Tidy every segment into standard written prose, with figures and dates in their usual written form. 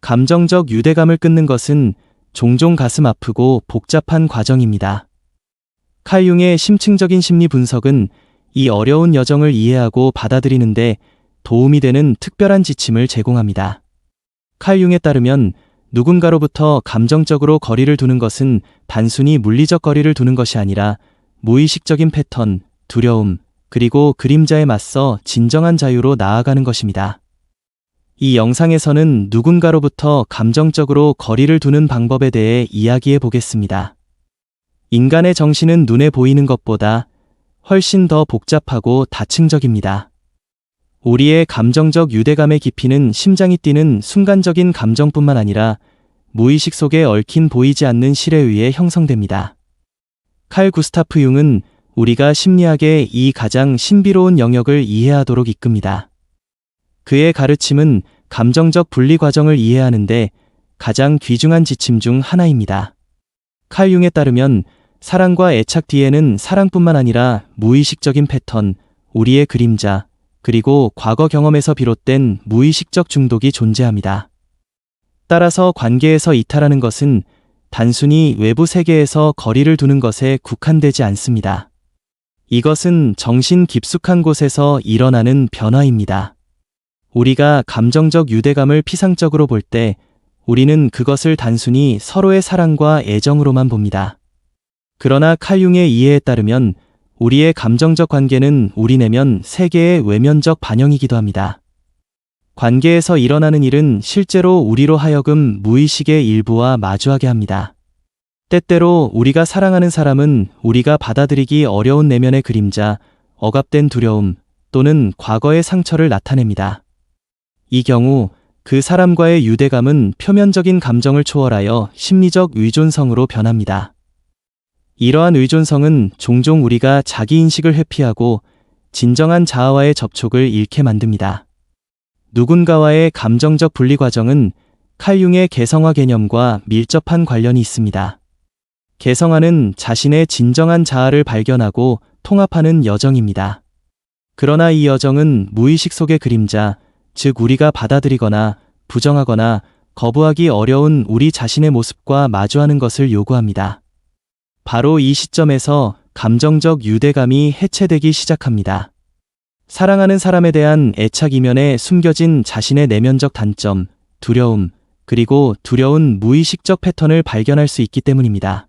감정적 유대감을 끊는 것은 종종 가슴 아프고 복잡한 과정입니다. 칼 융의 심층적인 심리 분석은 이 어려운 여정을 이해하고 받아들이는데 도움이 되는 특별한 지침을 제공합니다. 칼 융에 따르면 누군가로부터 감정적으로 거리를 두는 것은 단순히 물리적 거리를 두는 것이 아니라 무의식적인 패턴, 두려움, 그리고 그림자에 맞서 진정한 자유로 나아가는 것입니다. 이 영상에서는 누군가로부터 감정적으로 거리를 두는 방법에 대해 이야기해 보겠습니다. 인간의 정신은 눈에 보이는 것보다 훨씬 더 복잡하고 다층적입니다. 우리의 감정적 유대감의 깊이는 심장이 뛰는 순간적인 감정뿐만 아니라 무의식 속에 얽힌 보이지 않는 실에 의해 형성됩니다. 칼 구스타프 융은 우리가 심리학의 이 가장 신비로운 영역을 이해하도록 이끕니다. 그의 가르침은 감정적 분리 과정을 이해하는데 가장 귀중한 지침 중 하나입니다. 칼 융에 따르면 사랑과 애착 뒤에는 사랑뿐만 아니라 무의식적인 패턴, 우리의 그림자, 그리고 과거 경험에서 비롯된 무의식적 중독이 존재합니다. 따라서 관계에서 이탈하는 것은 단순히 외부 세계에서 거리를 두는 것에 국한되지 않습니다. 이것은 정신 깊숙한 곳에서 일어나는 변화입니다. 우리가 감정적 유대감을 피상적으로 볼 때 우리는 그것을 단순히 서로의 사랑과 애정으로만 봅니다. 그러나 칼 융의 이해에 따르면 우리의 감정적 관계는 우리 내면 세계의 외면적 반영이기도 합니다. 관계에서 일어나는 일은 실제로 우리로 하여금 무의식의 일부와 마주하게 합니다. 때때로 우리가 사랑하는 사람은 우리가 받아들이기 어려운 내면의 그림자, 억압된 두려움 또는 과거의 상처를 나타냅니다. 이 경우 그 사람과의 유대감은 표면적인 감정을 초월하여 심리적 의존성으로 변합니다. 이러한 의존성은 종종 우리가 자기인식을 회피하고 진정한 자아와의 접촉을 잃게 만듭니다. 누군가와의 감정적 분리 과정은 칼 융의 개성화 개념과 밀접한 관련이 있습니다. 개성화는 자신의 진정한 자아를 발견하고 통합하는 여정입니다. 그러나 이 여정은 무의식 속의 그림자, 즉 우리가 받아들이거나 부정하거나 거부하기 어려운 우리 자신의 모습과 마주하는 것을 요구합니다. 바로 이 시점에서 감정적 유대감이 해체되기 시작합니다. 사랑하는 사람에 대한 애착 이면에 숨겨진 자신의 내면적 단점, 두려움, 그리고 두려운 무의식적 패턴을 발견할 수 있기 때문입니다.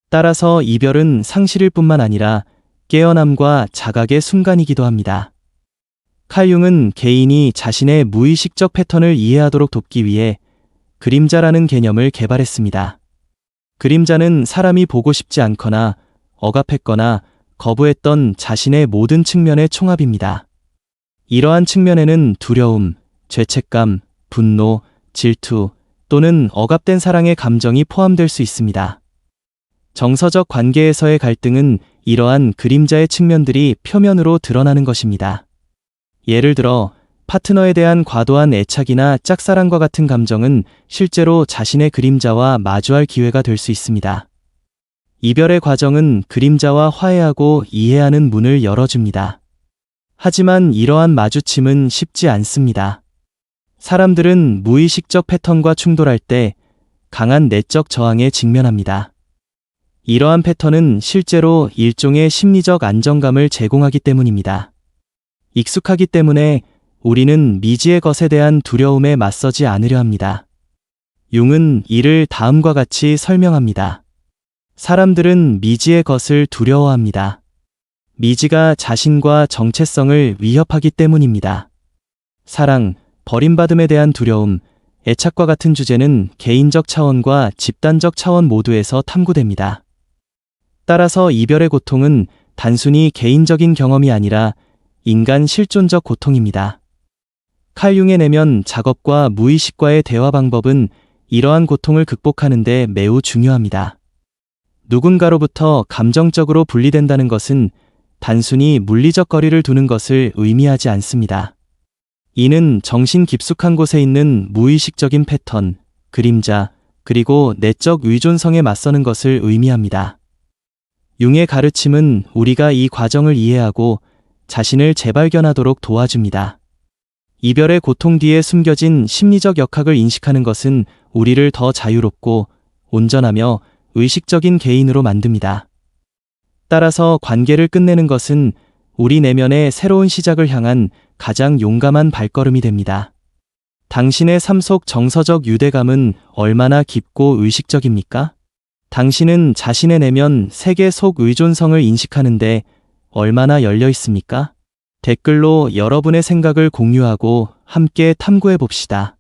따라서 이별은 상실일 뿐만 아니라 깨어남과 자각의 순간이기도 합니다. 칼 융은 개인이 자신의 무의식적 패턴을 이해하도록 돕기 위해 그림자라는 개념을 개발했습니다. 그림자는 사람이 보고 싶지 않거나 억압했거나 거부했던 자신의 모든 측면의 총합입니다. 이러한 측면에는 두려움, 죄책감, 분노, 질투 또는 억압된 사랑의 감정이 포함될 수 있습니다. 정서적 관계에서의 갈등은 이러한 그림자의 측면들이 표면으로 드러나는 것입니다. 예를 들어 파트너에 대한 과도한 애착이나 짝사랑과 같은 감정은 실제로 자신의 그림자와 마주할 기회가 될 수 있습니다. 이별의 과정은 그림자와 화해하고 이해하는 문을 열어줍니다. 하지만 이러한 마주침은 쉽지 않습니다. 사람들은 무의식적 패턴과 충돌할 때 강한 내적 저항에 직면합니다. 이러한 패턴은 실제로 일종의 심리적 안정감을 제공하기 때문입니다. 익숙하기 때문에 우리는 미지의 것에 대한 두려움에 맞서지 않으려 합니다. 융은 이를 다음과 같이 설명합니다. 사람들은 미지의 것을 두려워합니다. 미지가 자신과 정체성을 위협하기 때문입니다. 사랑, 버림받음에 대한 두려움, 애착과 같은 주제는 개인적 차원과 집단적 차원 모두에서 탐구됩니다. 따라서 이별의 고통은 단순히 개인적인 경험이 아니라 인간 실존적 고통입니다. 칼 융의 내면 작업과 무의식과의 대화 방법은 이러한 고통을 극복하는 데 매우 중요합니다. 누군가로부터 감정적으로 분리된다는 것은 단순히 물리적 거리를 두는 것을 의미하지 않습니다. 이는 정신 깊숙한 곳에 있는 무의식적인 패턴, 그림자, 그리고 내적 의존성에 맞서는 것을 의미합니다. 융의 가르침은 우리가 이 과정을 이해하고 자신을 재발견하도록 도와줍니다. 이별의 고통 뒤에 숨겨진 심리적 역학을 인식하는 것은 우리를 더 자유롭고 온전하며 의식적인 개인으로 만듭니다. 따라서 관계를 끝내는 것은 우리 내면의 새로운 시작을 향한 가장 용감한 발걸음이 됩니다. 당신의 삶 속 정서적 유대감은 얼마나 깊고 의식적입니까? 당신은 자신의 내면 세계 속 의존성을 인식하는데 얼마나 열려 있습니까? 댓글로 여러분의 생각을 공유하고 함께 탐구해 봅시다.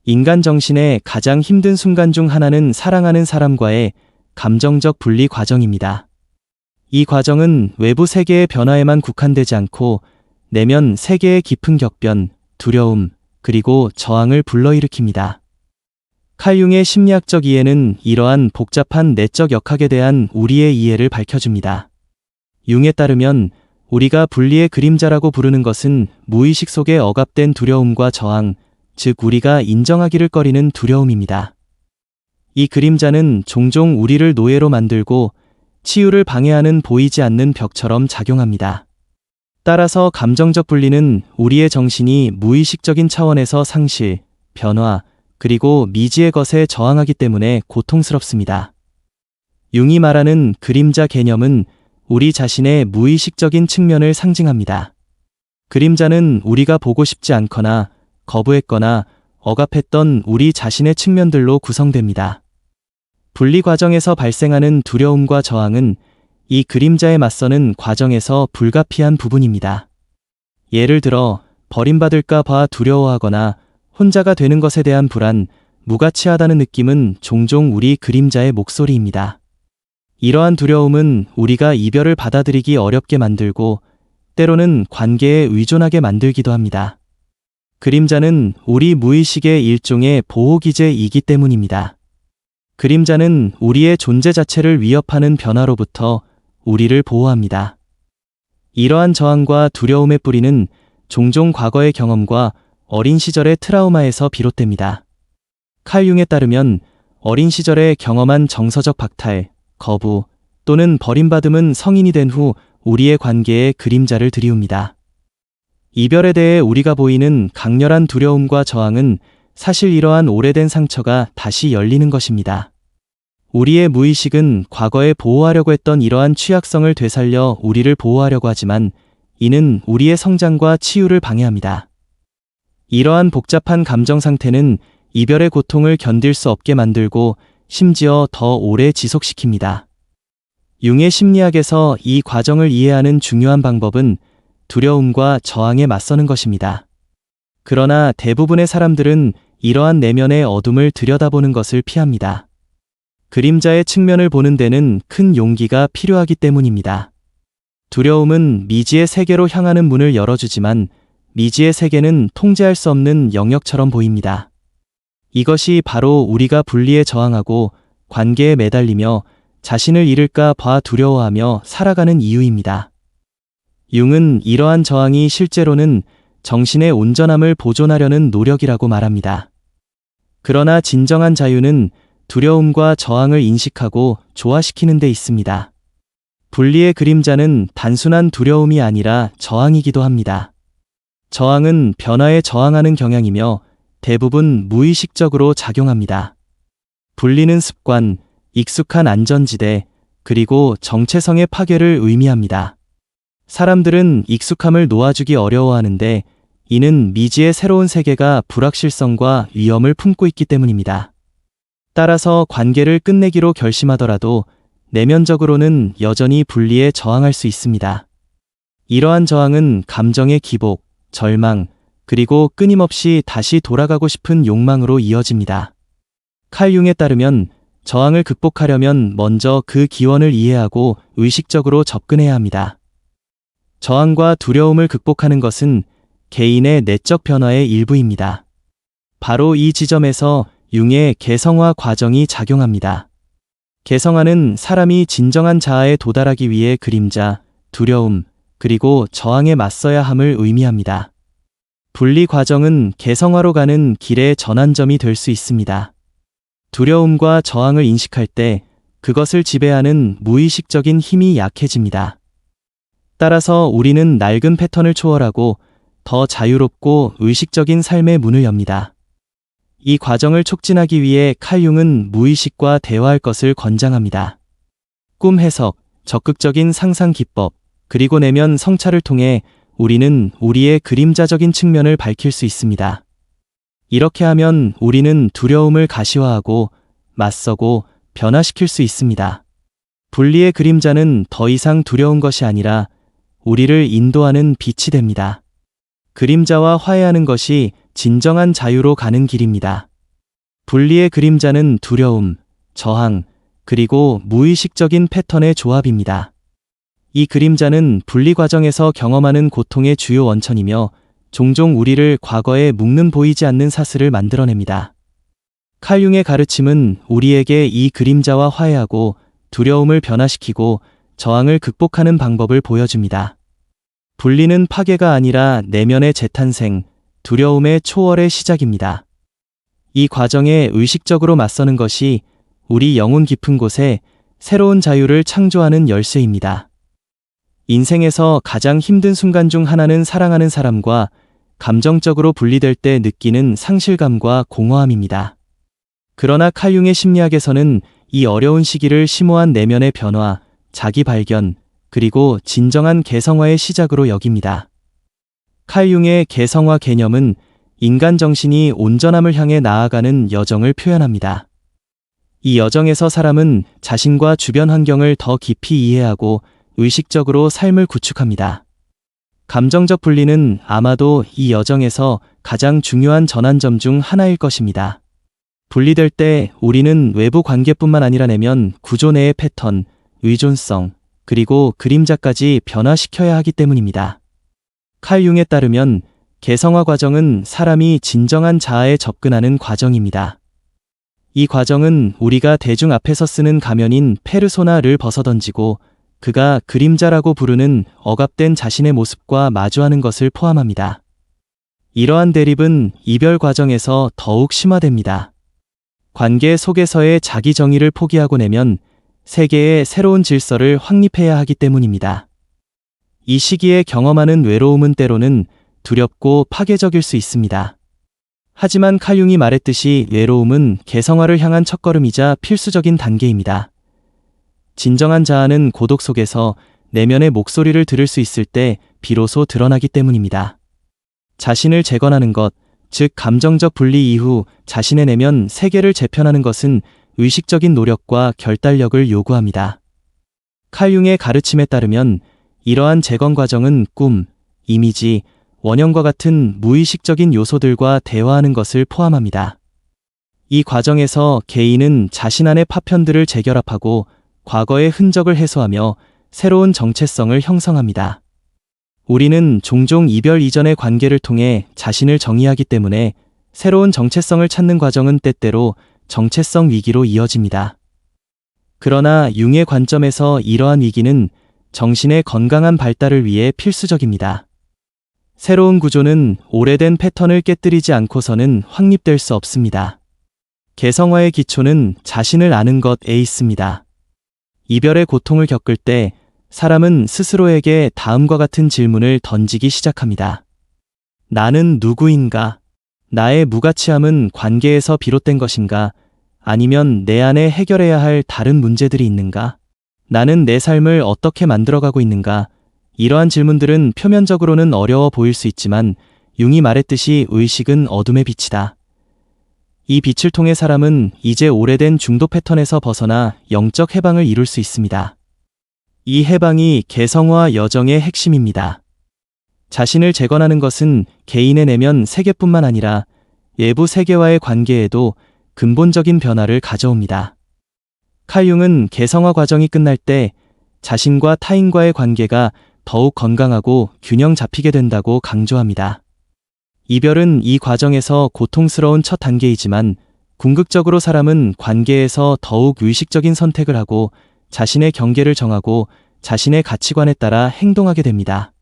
인간 정신의 가장 힘든 순간 중 하나는 사랑하는 사람과의 감정적 분리 과정입니다. 이 과정은 외부 세계의 변화에만 국한되지 않고 내면 세계의 깊은 격변, 두려움, 그리고 저항을 불러일으킵니다. 칼 융의 심리학적 이해는 이러한 복잡한 내적 역학에 대한 우리의 이해를 밝혀줍니다. 융에 따르면 우리가 분리의 그림자라고 부르는 것은 무의식 속에 억압된 두려움과 저항, 즉 우리가 인정하기를 꺼리는 두려움입니다. 이 그림자는 종종 우리를 노예로 만들고 치유를 방해하는 보이지 않는 벽처럼 작용합니다. 따라서 감정적 분리는 우리의 정신이 무의식적인 차원에서 상실, 변화, 그리고 미지의 것에 저항하기 때문에 고통스럽습니다. 융이 말하는 그림자 개념은 우리 자신의 무의식적인 측면을 상징합니다. 그림자는 우리가 보고 싶지 않거나 거부했거나 억압했던 우리 자신의 측면들로 구성됩니다. 분리 과정에서 발생하는 두려움과 저항은 이 그림자에 맞서는 과정에서 불가피한 부분입니다. 예를 들어 버림받을까 봐 두려워하거나 혼자가 되는 것에 대한 불안, 무가치하다는 느낌은 종종 우리 그림자의 목소리입니다. 이러한 두려움은 우리가 이별을 받아들이기 어렵게 만들고 때로는 관계에 의존하게 만들기도 합니다. 그림자는 우리 무의식의 일종의 보호기제이기 때문입니다. 그림자는 우리의 존재 자체를 위협하는 변화로부터 우리를 보호합니다. 이러한 저항과 두려움의 뿌리는 종종 과거의 경험과 어린 시절의 트라우마에서 비롯됩니다. 칼 융에 따르면 어린 시절에 경험한 정서적 박탈, 거부 또는 버림받음은 성인이 된 후 우리의 관계에 그림자를 들이웁니다. 이별에 대해 우리가 보이는 강렬한 두려움과 저항은 사실 이러한 오래된 상처가 다시 열리는 것입니다. 우리의 무의식은 과거에 보호하려고 했던 이러한 취약성을 되살려 우리를 보호하려고 하지만 이는 우리의 성장과 치유를 방해합니다. 이러한 복잡한 감정 상태는 이별의 고통을 견딜 수 없게 만들고 심지어 더 오래 지속시킵니다. 융의 심리학에서 이 과정을 이해하는 중요한 방법은 두려움과 저항에 맞서는 것입니다. 그러나 대부분의 사람들은 이러한 내면의 어둠을 들여다보는 것을 피합니다. 그림자의 측면을 보는 데는 큰 용기가 필요하기 때문입니다. 두려움은 미지의 세계로 향하는 문을 열어주지만 미지의 세계는 통제할 수 없는 영역처럼 보입니다. 이것이 바로 우리가 분리에 저항하고 관계에 매달리며 자신을 잃을까 봐 두려워하며 살아가는 이유입니다. 융은 이러한 저항이 실제로는 정신의 온전함을 보존하려는 노력이라고 말합니다. 그러나 진정한 자유는 두려움과 저항을 인식하고 조화시키는 데 있습니다. 분리의 그림자는 단순한 두려움이 아니라 저항이기도 합니다. 저항은 변화에 저항하는 경향이며 대부분 무의식적으로 작용합니다. 분리는 습관, 익숙한 안전지대, 그리고 정체성의 파괴를 의미합니다. 사람들은 익숙함을 놓아주기 어려워하는데 이는 미지의 새로운 세계가 불확실성과 위험을 품고 있기 때문입니다. 따라서 관계를 끝내기로 결심하더라도 내면적으로는 여전히 분리에 저항할 수 있습니다. 이러한 저항은 감정의 기복, 절망, 그리고 끊임없이 다시 돌아가고 싶은 욕망으로 이어집니다. 칼 융에 따르면 저항을 극복하려면 먼저 그 기원을 이해하고 의식적으로 접근해야 합니다. 저항과 두려움을 극복하는 것은 개인의 내적 변화의 일부입니다. 바로 이 지점에서 융의 개성화 과정이 작용합니다. 개성화는 사람이 진정한 자아에 도달하기 위해 그림자, 두려움, 그리고 저항에 맞서야 함을 의미합니다. 분리 과정은 개성화로 가는 길의 전환점이 될 수 있습니다. 두려움과 저항을 인식할 때 그것을 지배하는 무의식적인 힘이 약해집니다. 따라서 우리는 낡은 패턴을 초월하고 더 자유롭고 의식적인 삶의 문을 엽니다. 이 과정을 촉진하기 위해 칼융은 무의식과 대화할 것을 권장합니다. 꿈 해석, 적극적인 상상 기법, 그리고 내면 성찰을 통해 우리는 우리의 그림자적인 측면을 밝힐 수 있습니다. 이렇게 하면 우리는 두려움을 가시화하고 맞서고 변화시킬 수 있습니다. 분리의 그림자는 더 이상 두려운 것이 아니라 우리를 인도하는 빛이 됩니다. 그림자와 화해하는 것이 진정한 자유로 가는 길입니다. 분리의 그림자는 두려움, 저항, 그리고 무의식적인 패턴의 조합입니다. 이 그림자는 분리 과정에서 경험하는 고통의 주요 원천이며 종종 우리를 과거에 묶는 보이지 않는 사슬을 만들어냅니다. 칼융의 가르침은 우리에게 이 그림자와 화해하고 두려움을 변화시키고 저항을 극복하는 방법을 보여줍니다. 분리는 파괴가 아니라 내면의 재탄생, 두려움의 초월의 시작입니다. 이 과정에 의식적으로 맞서는 것이 우리 영혼 깊은 곳에 새로운 자유를 창조하는 열쇠입니다. 인생에서 가장 힘든 순간 중 하나는 사랑하는 사람과 감정적으로 분리될 때 느끼는 상실감과 공허함입니다. 그러나 칼융의 심리학에서는 이 어려운 시기를 심오한 내면의 변화, 자기 발견, 그리고 진정한 개성화의 시작으로 여깁니다. 칼융의 개성화 개념은 인간 정신이 온전함을 향해 나아가는 여정을 표현합니다. 이 여정에서 사람은 자신과 주변 환경을 더 깊이 이해하고 의식적으로 삶을 구축합니다. 감정적 분리는 아마도 이 여정에서 가장 중요한 전환점 중 하나일 것입니다. 분리될 때 우리는 외부 관계뿐만 아니라 내면 구조 내의 패턴, 의존성, 그리고 그림자까지 변화시켜야 하기 때문입니다. 칼융에 따르면 개성화 과정은 사람이 진정한 자아에 접근하는 과정입니다. 이 과정은 우리가 대중 앞에서 쓰는 가면인 페르소나를 벗어던지고 그가 그림자라고 부르는 억압된 자신의 모습과 마주하는 것을 포함합니다. 이러한 대립은 이별 과정에서 더욱 심화됩니다. 관계 속에서의 자기 정의를 포기하고 내면 세계의 새로운 질서를 확립해야 하기 때문입니다. 이 시기에 경험하는 외로움은 때로는 두렵고 파괴적일 수 있습니다. 하지만 칼융이 말했듯이 외로움은 개성화를 향한 첫걸음이자 필수적인 단계입니다. 진정한 자아는 고독 속에서 내면의 목소리를 들을 수 있을 때 비로소 드러나기 때문입니다. 자신을 재건하는 것, 즉 감정적 분리 이후 자신의 내면 세계를 재편하는 것은 의식적인 노력과 결단력을 요구합니다. 칼융의 가르침에 따르면 이러한 재건 과정은 꿈, 이미지, 원형과 같은 무의식적인 요소들과 대화하는 것을 포함합니다. 이 과정에서 개인은 자신 안의 파편들을 재결합하고 과거의 흔적을 해소하며 새로운 정체성을 형성합니다. 우리는 종종 이별 이전의 관계를 통해 자신을 정의하기 때문에 새로운 정체성을 찾는 과정은 때때로 정체성 위기로 이어집니다. 그러나 융의 관점에서 이러한 위기는 정신의 건강한 발달을 위해 필수적입니다. 새로운 구조는 오래된 패턴을 깨뜨리지 않고서는 확립될 수 없습니다. 개성화의 기초는 자신을 아는 것에 있습니다. 이별의 고통을 겪을 때 사람은 스스로에게 다음과 같은 질문을 던지기 시작합니다. 나는 누구인가? 나의 무가치함은 관계에서 비롯된 것인가? 아니면 내 안에 해결해야 할 다른 문제들이 있는가? 나는 내 삶을 어떻게 만들어가고 있는가? 이러한 질문들은 표면적으로는 어려워 보일 수 있지만 융이 말했듯이 의식은 어둠의 빛이다. 이 빛을 통해 사람은 이제 오래된 중도 패턴에서 벗어나 영적 해방을 이룰 수 있습니다. 이 해방이 개성화 여정의 핵심입니다. 자신을 재건하는 것은 개인의 내면 세계뿐만 아니라 외부 세계와의 관계에도 근본적인 변화를 가져옵니다. 칼융은 개성화 과정이 끝날 때 자신과 타인과의 관계가 더욱 건강하고 균형 잡히게 된다고 강조합니다. 이별은 이 과정에서 고통스러운 첫 단계이지만 궁극적으로 사람은 관계에서 더욱 의식적인 선택을 하고 자신의 경계를 정하고 자신의 가치관에 따라 행동하게 됩니다.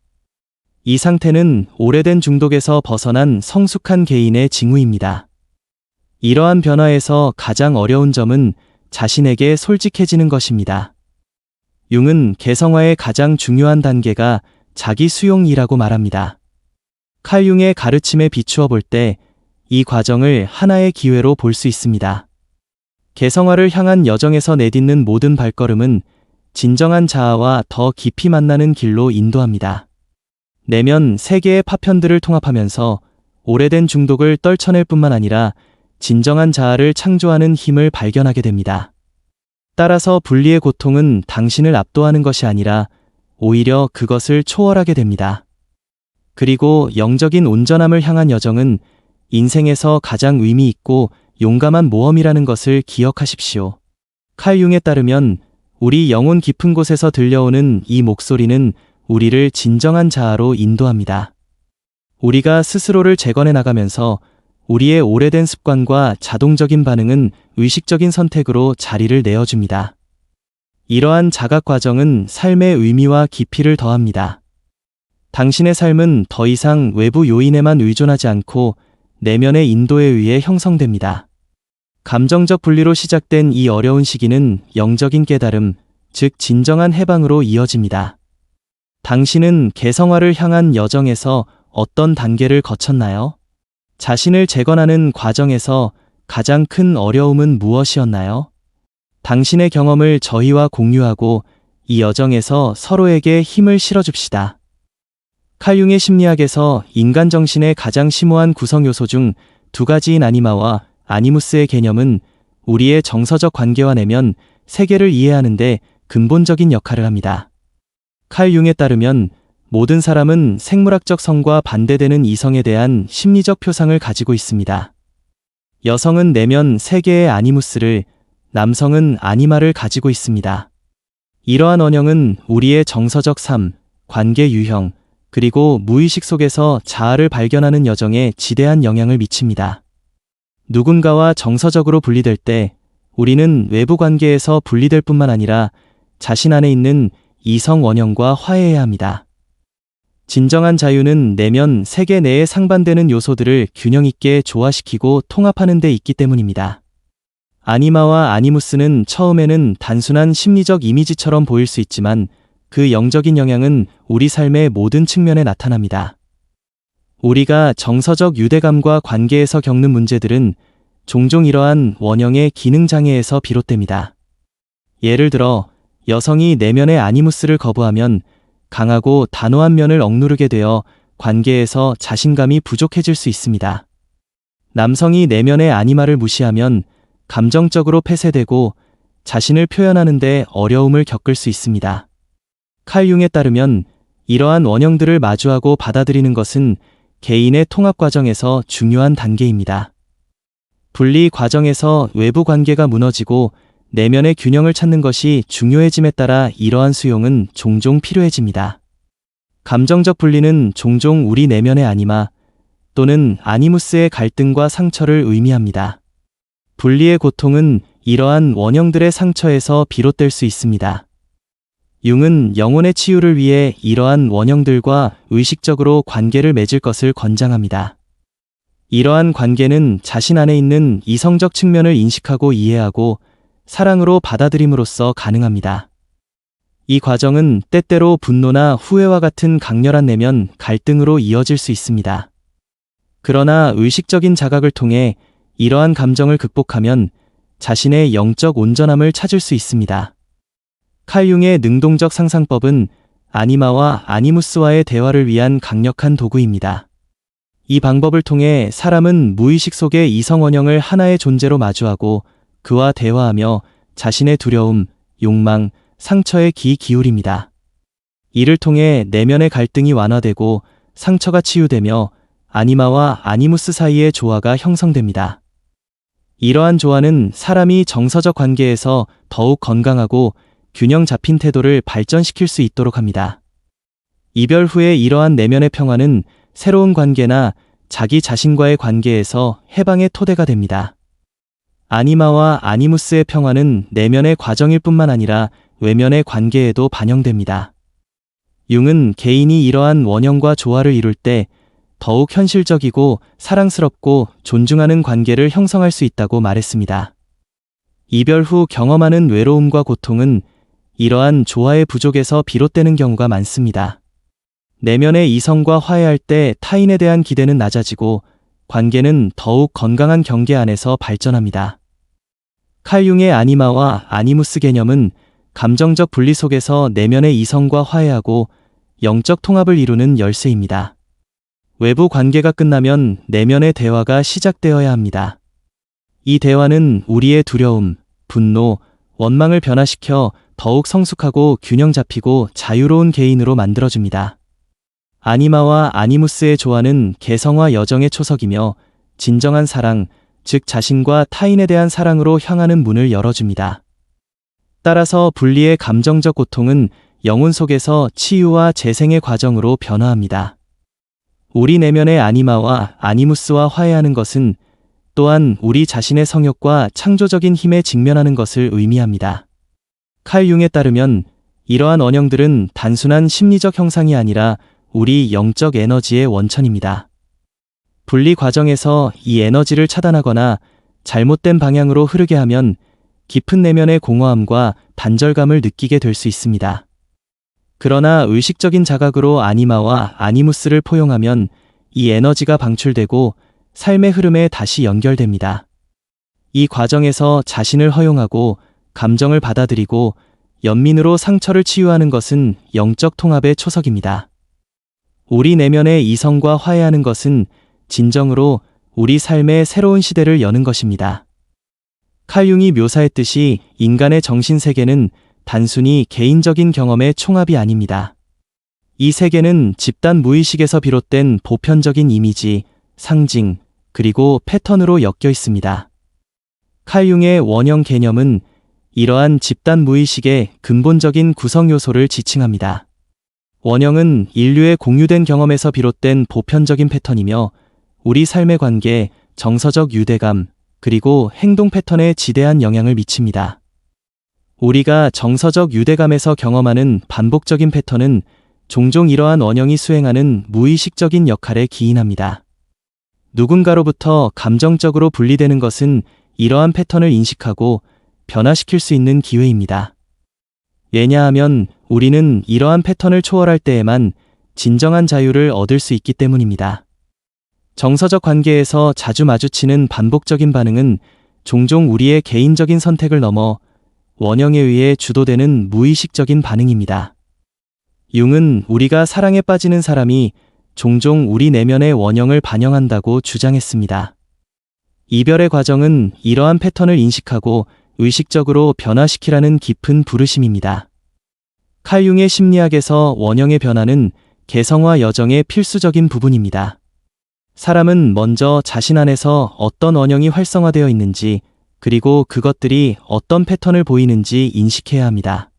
이 상태는 오래된 중독에서 벗어난 성숙한 개인의 징후입니다. 이러한 변화에서 가장 어려운 점은 자신에게 솔직해지는 것입니다. 융은 개성화의 가장 중요한 단계가 자기 수용이라고 말합니다. 칼 융의 가르침에 비추어 볼 때 이 과정을 하나의 기회로 볼 수 있습니다. 개성화를 향한 여정에서 내딛는 모든 발걸음은 진정한 자아와 더 깊이 만나는 길로 인도합니다. 내면 세계의 파편들을 통합하면서 오래된 중독을 떨쳐낼 뿐만 아니라 진정한 자아를 창조하는 힘을 발견하게 됩니다. 따라서 분리의 고통은 당신을 압도하는 것이 아니라 오히려 그것을 초월하게 됩니다. 그리고 영적인 온전함을 향한 여정은 인생에서 가장 의미 있고 용감한 모험이라는 것을 기억하십시오. 칼 융에 따르면 우리 영혼 깊은 곳에서 들려오는 이 목소리는 우리를 진정한 자아로 인도합니다. 우리가 스스로를 재건해 나가면서 우리의 오래된 습관과 자동적인 반응은 의식적인 선택으로 자리를 내어줍니다. 이러한 자각 과정은 삶의 의미와 깊이를 더합니다. 당신의 삶은 더 이상 외부 요인에만 의존하지 않고 내면의 인도에 의해 형성됩니다. 감정적 분리로 시작된 이 어려운 시기는 영적인 깨달음, 즉 진정한 해방으로 이어집니다. 당신은 개성화를 향한 여정에서 어떤 단계를 거쳤나요? 자신을 재건하는 과정에서 가장 큰 어려움은 무엇이었나요? 당신의 경험을 저희와 공유하고 이 여정에서 서로에게 힘을 실어줍시다. 칼 융의 심리학에서 인간 정신의 가장 심오한 구성 요소 중 두 가지인 아니마와 아니무스의 개념은 우리의 정서적 관계와 내면, 세계를 이해하는 데 근본적인 역할을 합니다. 칼 융에 따르면 모든 사람은 생물학적 성과 반대되는 이성에 대한 심리적 표상을 가지고 있습니다. 여성은 내면 세계의 아니무스를, 남성은 아니마를 가지고 있습니다. 이러한 원형은 우리의 정서적 삶, 관계 유형, 그리고 무의식 속에서 자아를 발견하는 여정에 지대한 영향을 미칩니다. 누군가와 정서적으로 분리될 때 우리는 외부 관계에서 분리될 뿐만 아니라 자신 안에 있는 이성 원형과 화해해야 합니다. 진정한 자유는 내면 세계 내에 상반되는 요소들을 균형 있게 조화시키고 통합하는 데 있기 때문입니다. 아니마와 아니무스는 처음에는 단순한 심리적 이미지처럼 보일 수 있지만 그 영적인 영향은 우리 삶의 모든 측면에 나타납니다. 우리가 정서적 유대감과 관계에서 겪는 문제들은 종종 이러한 원형의 기능 장애에서 비롯됩니다. 예를 들어 여성이 내면의 아니무스를 거부하면 강하고 단호한 면을 억누르게 되어 관계에서 자신감이 부족해질 수 있습니다. 남성이 내면의 아니마를 무시하면 감정적으로 폐쇄되고 자신을 표현하는 데 어려움을 겪을 수 있습니다. 칼 융에 따르면 이러한 원형들을 마주하고 받아들이는 것은 개인의 통합 과정에서 중요한 단계입니다. 분리 과정에서 외부 관계가 무너지고 내면의 균형을 찾는 것이 중요해짐에 따라 이러한 수용은 종종 필요해집니다. 감정적 분리는 종종 우리 내면의 아니마 또는 아니무스의 갈등과 상처를 의미합니다. 분리의 고통은 이러한 원형들의 상처에서 비롯될 수 있습니다. 융은 영혼의 치유를 위해 이러한 원형들과 의식적으로 관계를 맺을 것을 권장합니다. 이러한 관계는 자신 안에 있는 이성적 측면을 인식하고 이해하고 사랑으로 받아들임으로써 가능합니다. 이 과정은 때때로 분노나 후회와 같은 강렬한 내면 갈등으로 이어질 수 있습니다. 그러나 의식적인 자각을 통해 이러한 감정을 극복하면 자신의 영적 온전함을 찾을 수 있습니다. 칼 융의 능동적 상상법은 아니마와 아니무스와의 대화를 위한 강력한 도구입니다. 이 방법을 통해 사람은 무의식 속의 이성 원형을 하나의 존재로 마주하고 그와 대화하며 자신의 두려움, 욕망, 상처에 귀 기울입니다. 이를 통해 내면의 갈등이 완화되고 상처가 치유되며 아니마와 아니무스 사이의 조화가 형성됩니다. 이러한 조화는 사람이 정서적 관계에서 더욱 건강하고 균형 잡힌 태도를 발전시킬 수 있도록 합니다. 이별 후의 이러한 내면의 평화는 새로운 관계나 자기 자신과의 관계에서 해방의 토대가 됩니다. 아니마와 아니무스의 평화는 내면의 과정일 뿐만 아니라 외면의 관계에도 반영됩니다. 융은 개인이 이러한 원형과 조화를 이룰 때 더욱 현실적이고 사랑스럽고 존중하는 관계를 형성할 수 있다고 말했습니다. 이별 후 경험하는 외로움과 고통은 이러한 조화의 부족에서 비롯되는 경우가 많습니다. 내면의 이성과 화해할 때 타인에 대한 기대는 낮아지고 관계는 더욱 건강한 경계 안에서 발전합니다. 칼 융의 아니마와 아니무스 개념은 감정적 분리 속에서 내면의 이성과 화해하고 영적 통합을 이루는 열쇠입니다. 외부 관계가 끝나면 내면의 대화가 시작되어야 합니다. 이 대화는 우리의 두려움, 분노, 원망을 변화시켜 더욱 성숙하고 균형 잡히고 자유로운 개인으로 만들어줍니다. 아니마와 아니무스의 조화는 개성화 여정의 초석이며 진정한 사랑, 즉 자신과 타인에 대한 사랑으로 향하는 문을 열어줍니다. 따라서 분리의 감정적 고통은 영혼 속에서 치유와 재생의 과정으로 변화합니다. 우리 내면의 아니마와 아니무스와 화해하는 것은 또한 우리 자신의 성욕과 창조적인 힘에 직면하는 것을 의미합니다. 칼 융에 따르면 이러한 원형들은 단순한 심리적 형상이 아니라 우리 영적 에너지의 원천입니다. 분리 과정에서 이 에너지를 차단하거나 잘못된 방향으로 흐르게 하면 깊은 내면의 공허함과 단절감을 느끼게 될 수 있습니다. 그러나 의식적인 자각으로 아니마와 아니무스를 포용하면 이 에너지가 방출되고 삶의 흐름에 다시 연결됩니다. 이 과정에서 자신을 허용하고 감정을 받아들이고 연민으로 상처를 치유하는 것은 영적 통합의 초석입니다. 우리 내면의 이성과 화해하는 것은 진정으로 우리 삶의 새로운 시대를 여는 것입니다. 칼 융이 묘사했듯이 인간의 정신세계는 단순히 개인적인 경험의 총합이 아닙니다. 이 세계는 집단 무의식에서 비롯된 보편적인 이미지, 상징, 그리고 패턴으로 엮여 있습니다. 칼 융의 원형 개념은 이러한 집단 무의식의 근본적인 구성 요소를 지칭합니다. 원형은 인류의 공유된 경험에서 비롯된 보편적인 패턴이며 우리 삶의 관계, 정서적 유대감, 그리고 행동 패턴에 지대한 영향을 미칩니다. 우리가 정서적 유대감에서 경험하는 반복적인 패턴은 종종 이러한 원형이 수행하는 무의식적인 역할에 기인합니다. 누군가로부터 감정적으로 분리되는 것은 이러한 패턴을 인식하고 변화시킬 수 있는 기회입니다. 왜냐하면 우리는 이러한 패턴을 초월할 때에만 진정한 자유를 얻을 수 있기 때문입니다. 정서적 관계에서 자주 마주치는 반복적인 반응은 종종 우리의 개인적인 선택을 넘어 원형에 의해 주도되는 무의식적인 반응입니다. 융은 우리가 사랑에 빠지는 사람이 종종 우리 내면의 원형을 반영한다고 주장했습니다. 이별의 과정은 이러한 패턴을 인식하고 의식적으로 변화시키라는 깊은 부르심입니다. 칼 융의 심리학에서 원형의 변화는 개성화 여정의 필수적인 부분입니다. 사람은 먼저 자신 안에서 어떤 원형이 활성화되어 있는지, 그리고 그것들이 어떤 패턴을 보이는지 인식해야 합니다.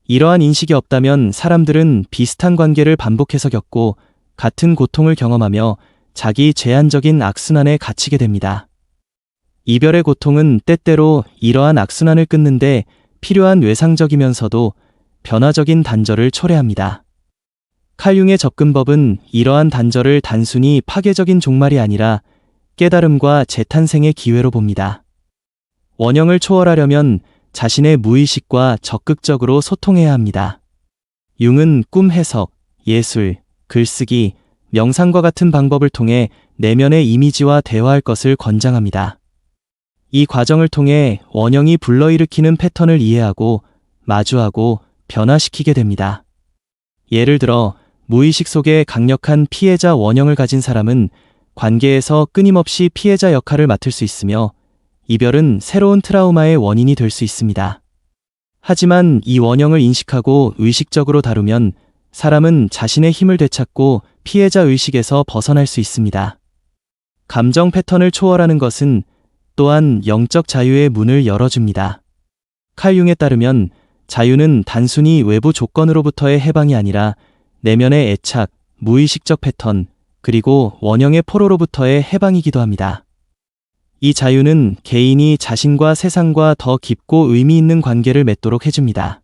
이러한 인식이 없다면 사람들은 비슷한 관계를 반복해서 겪고 같은 고통을 경험하며 자기 제한적인 악순환에 갇히게 됩니다. 이별의 고통은 때때로 이러한 악순환을 끊는데 필요한 외상적이면서도 변화적인 단절을 초래합니다. 칼 융의 접근법은 이러한 단절을 단순히 파괴적인 종말이 아니라 깨달음과 재탄생의 기회로 봅니다. 원형을 초월하려면 자신의 무의식과 적극적으로 소통해야 합니다. 융은 꿈 해석, 예술, 글쓰기, 명상과 같은 방법을 통해 내면의 이미지와 대화할 것을 권장합니다. 이 과정을 통해 원형이 불러일으키는 패턴을 이해하고 마주하고 변화시키게 됩니다. 예를 들어 무의식 속에 강력한 피해자 원형을 가진 사람은 관계에서 끊임없이 피해자 역할을 맡을 수 있으며 이별은 새로운 트라우마의 원인이 될 수 있습니다. 하지만 이 원형을 인식하고 의식적으로 다루면 사람은 자신의 힘을 되찾고 피해자 의식에서 벗어날 수 있습니다. 감정 패턴을 초월하는 것은 또한 영적 자유의 문을 열어줍니다. 칼 융에 따르면 자유는 단순히 외부 조건으로부터의 해방이 아니라 내면의 애착, 무의식적 패턴, 그리고 원형의 포로로부터의 해방이기도 합니다. 이 자유는 개인이 자신과 세상과 더 깊고 의미 있는 관계를 맺도록 해줍니다.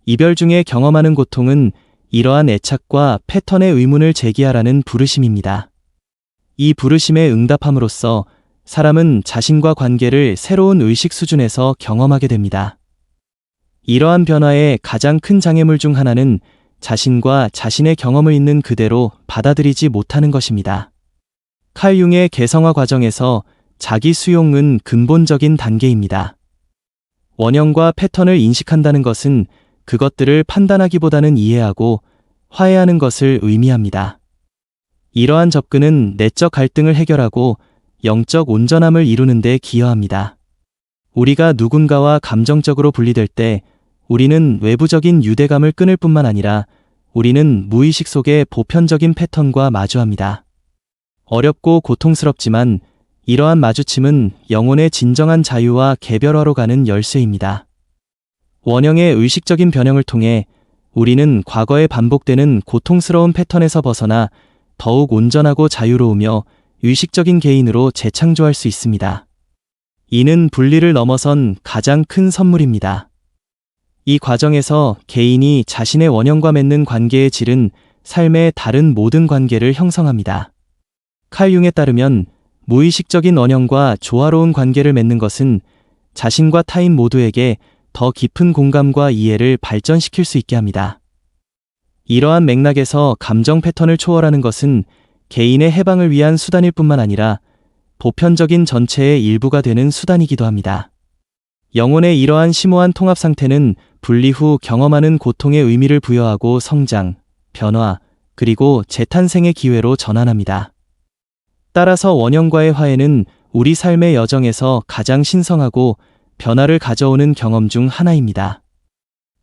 이별 중에 경험하는 고통은 이러한 애착과 패턴의 의문을 제기하라는 부르심입니다. 이 부르심에 응답함으로써 사람은 자신과 관계를 새로운 의식 수준에서 경험하게 됩니다. 이러한 변화의 가장 큰 장애물 중 하나는 자신과 자신의 경험을 있는 그대로 받아들이지 못하는 것입니다. 칼 융의 개성화 과정에서 자기 수용은 근본적인 단계입니다. 원형과 패턴을 인식한다는 것은 그것들을 판단하기보다는 이해하고 화해하는 것을 의미합니다. 이러한 접근은 내적 갈등을 해결하고 영적 온전함을 이루는 데 기여합니다. 우리가 누군가와 감정적으로 분리될 때 우리는 외부적인 유대감을 끊을 뿐만 아니라 우리는 무의식 속의 보편적인 패턴과 마주합니다. 어렵고 고통스럽지만 이러한 마주침은 영혼의 진정한 자유와 개별화로 가는 열쇠입니다. 원형의 의식적인 변형을 통해 우리는 과거에 반복되는 고통스러운 패턴에서 벗어나 더욱 온전하고 자유로우며 의식적인 개인으로 재창조할 수 있습니다. 이는 분리를 넘어선 가장 큰 선물입니다. 이 과정에서 개인이 자신의 원형과 맺는 관계의 질은 삶의 다른 모든 관계를 형성합니다. 칼 융에 따르면 무의식적인 원형과 조화로운 관계를 맺는 것은 자신과 타인 모두에게 더 깊은 공감과 이해를 발전시킬 수 있게 합니다. 이러한 맥락에서 감정 패턴을 초월하는 것은 개인의 해방을 위한 수단일 뿐만 아니라 보편적인 전체의 일부가 되는 수단이기도 합니다. 영혼의 이러한 심오한 통합 상태는 분리 후 경험하는 고통의 의미를 부여하고 성장, 변화, 그리고 재탄생의 기회로 전환합니다. 따라서 원형과의 화해는 우리 삶의 여정에서 가장 신성하고 변화를 가져오는 경험 중 하나입니다.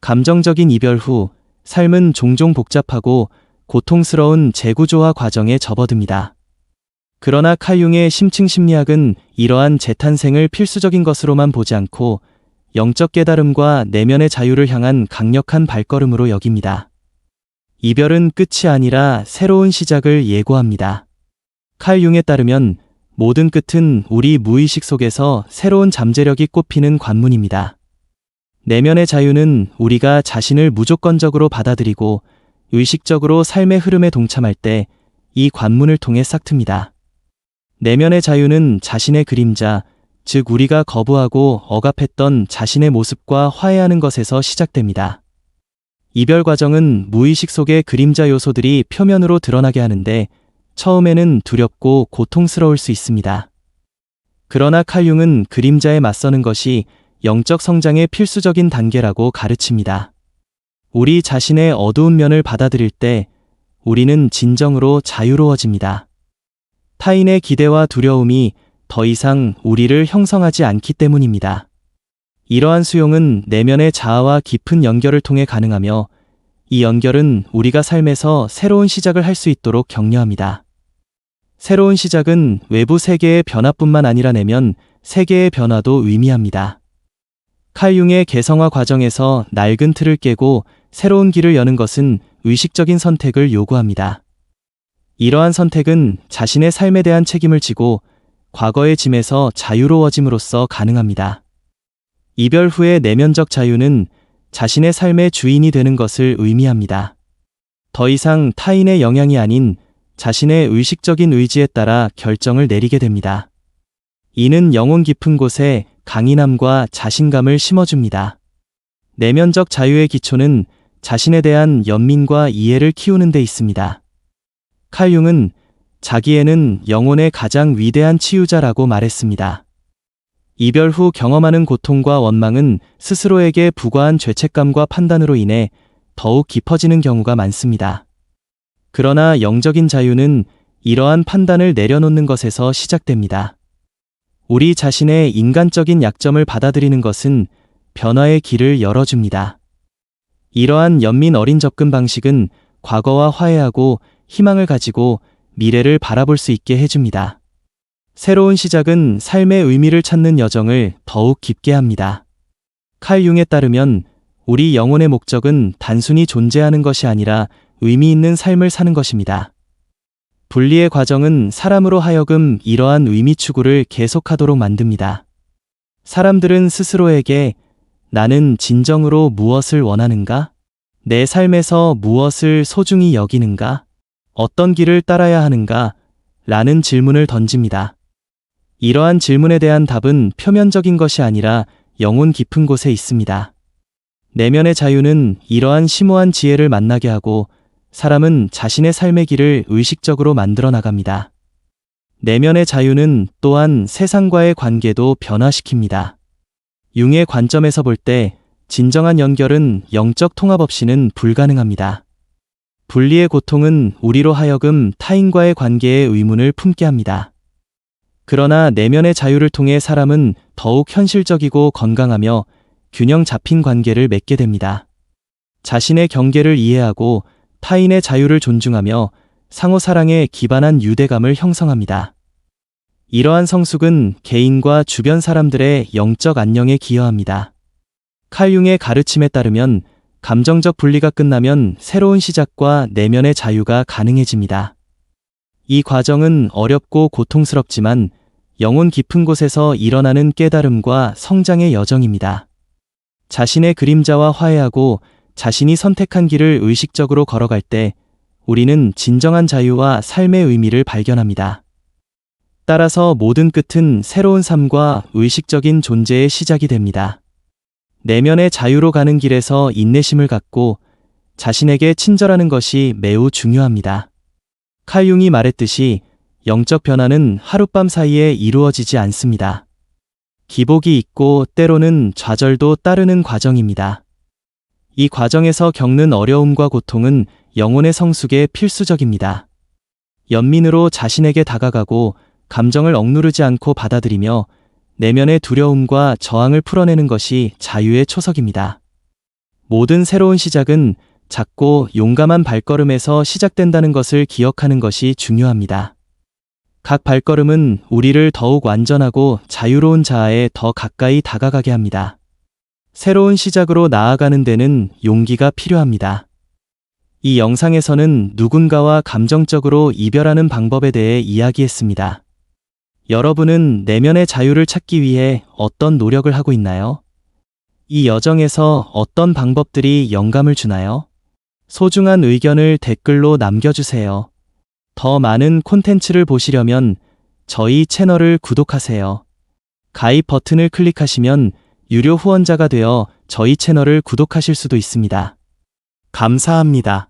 감정적인 이별 후 삶은 종종 복잡하고 고통스러운 재구조화 과정에 접어듭니다. 그러나 칼 융의 심층 심리학은 이러한 재탄생을 필수적인 것으로만 보지 않고 영적 깨달음과 내면의 자유를 향한 강력한 발걸음으로 여깁니다. 이별은 끝이 아니라 새로운 시작을 예고합니다. 칼 융에 따르면 모든 끝은 우리 무의식 속에서 새로운 잠재력이 꽃피는 관문입니다. 내면의 자유는 우리가 자신을 무조건적으로 받아들이고 의식적으로 삶의 흐름에 동참할 때 이 관문을 통해 싹틉니다. 내면의 자유는 자신의 그림자, 즉 우리가 거부하고 억압했던 자신의 모습과 화해하는 것에서 시작됩니다. 이별 과정은 무의식 속의 그림자 요소들이 표면으로 드러나게 하는데 처음에는 두렵고 고통스러울 수 있습니다. 그러나 칼 융은 그림자에 맞서는 것이 영적 성장의 필수적인 단계라고 가르칩니다. 우리 자신의 어두운 면을 받아들일 때 우리는 진정으로 자유로워집니다. 타인의 기대와 두려움이 더 이상 우리를 형성하지 않기 때문입니다. 이러한 수용은 내면의 자아와 깊은 연결을 통해 가능하며 이 연결은 우리가 삶에서 새로운 시작을 할 수 있도록 격려합니다. 새로운 시작은 외부 세계의 변화뿐만 아니라 내면 세계의 변화도 의미합니다. 칼 융의 개성화 과정에서 낡은 틀을 깨고 새로운 길을 여는 것은 의식적인 선택을 요구합니다. 이러한 선택은 자신의 삶에 대한 책임을 지고 과거의 짐에서 자유로워짐으로써 가능합니다. 이별 후의 내면적 자유는 자신의 삶의 주인이 되는 것을 의미합니다. 더 이상 타인의 영향이 아닌 자신의 의식적인 의지에 따라 결정을 내리게 됩니다. 이는 영혼 깊은 곳에 강인함과 자신감을 심어줍니다. 내면적 자유의 기초는 자신에 대한 연민과 이해를 키우는 데 있습니다. 칼 융은 자기애는 영혼의 가장 위대한 치유자라고 말했습니다. 이별 후 경험하는 고통과 원망은 스스로에게 부과한 죄책감과 판단으로 인해 더욱 깊어지는 경우가 많습니다. 그러나 영적인 자유는 이러한 판단을 내려놓는 것에서 시작됩니다. 우리 자신의 인간적인 약점을 받아들이는 것은 변화의 길을 열어줍니다. 이러한 연민 어린 접근 방식은 과거와 화해하고 희망을 가지고 미래를 바라볼 수 있게 해줍니다. 새로운 시작은 삶의 의미를 찾는 여정을 더욱 깊게 합니다. 칼 융에 따르면 우리 영혼의 목적은 단순히 존재하는 것이 아니라 의미 있는 삶을 사는 것입니다. 분리의 과정은 사람으로 하여금 이러한 의미 추구를 계속하도록 만듭니다. 사람들은 스스로에게 나는 진정으로 무엇을 원하는가? 내 삶에서 무엇을 소중히 여기는가? 어떤 길을 따라야 하는가? 라는 질문을 던집니다. 이러한 질문에 대한 답은 표면적인 것이 아니라 영혼 깊은 곳에 있습니다. 내면의 자유는 이러한 심오한 지혜를 만나게 하고 사람은 자신의 삶의 길을 의식적으로 만들어 나갑니다. 내면의 자유는 또한 세상과의 관계도 변화시킵니다. 융의 관점에서 볼 때 진정한 연결은 영적 통합 없이는 불가능합니다. 분리의 고통은 우리로 하여금 타인과의 관계에 의문을 품게 합니다. 그러나 내면의 자유를 통해 사람은 더욱 현실적이고 건강하며 균형 잡힌 관계를 맺게 됩니다. 자신의 경계를 이해하고 타인의 자유를 존중하며 상호 사랑에 기반한 유대감을 형성합니다. 이러한 성숙은 개인과 주변 사람들의 영적 안녕에 기여합니다. 칼 융의 가르침에 따르면 감정적 분리가 끝나면 새로운 시작과 내면의 자유가 가능해집니다. 이 과정은 어렵고 고통스럽지만 영혼 깊은 곳에서 일어나는 깨달음과 성장의 여정입니다. 자신의 그림자와 화해하고 자신이 선택한 길을 의식적으로 걸어갈 때 우리는 진정한 자유와 삶의 의미를 발견합니다. 따라서 모든 끝은 새로운 삶과 의식적인 존재의 시작이 됩니다. 내면의 자유로 가는 길에서 인내심을 갖고 자신에게 친절하는 것이 매우 중요합니다. 칼 융이 말했듯이 영적 변화는 하룻밤 사이에 이루어지지 않습니다. 기복이 있고 때로는 좌절도 따르는 과정입니다. 이 과정에서 겪는 어려움과 고통은 영혼의 성숙에 필수적입니다. 연민으로 자신에게 다가가고 감정을 억누르지 않고 받아들이며 내면의 두려움과 저항을 풀어내는 것이 자유의 초석입니다. 모든 새로운 시작은 작고 용감한 발걸음에서 시작된다는 것을 기억하는 것이 중요합니다. 각 발걸음은 우리를 더욱 완전하고 자유로운 자아에 더 가까이 다가가게 합니다. 새로운 시작으로 나아가는 데는 용기가 필요합니다. 이 영상에서는 누군가와 감정적으로 이별하는 방법에 대해 이야기했습니다. 여러분은 내면의 자유를 찾기 위해 어떤 노력을 하고 있나요? 이 여정에서 어떤 방법들이 영감을 주나요? 소중한 의견을 댓글로 남겨주세요. 더 많은 콘텐츠를 보시려면 저희 채널을 구독하세요. 가입 버튼을 클릭하시면 유료 후원자가 되어 저희 채널을 구독하실 수도 있습니다. 감사합니다.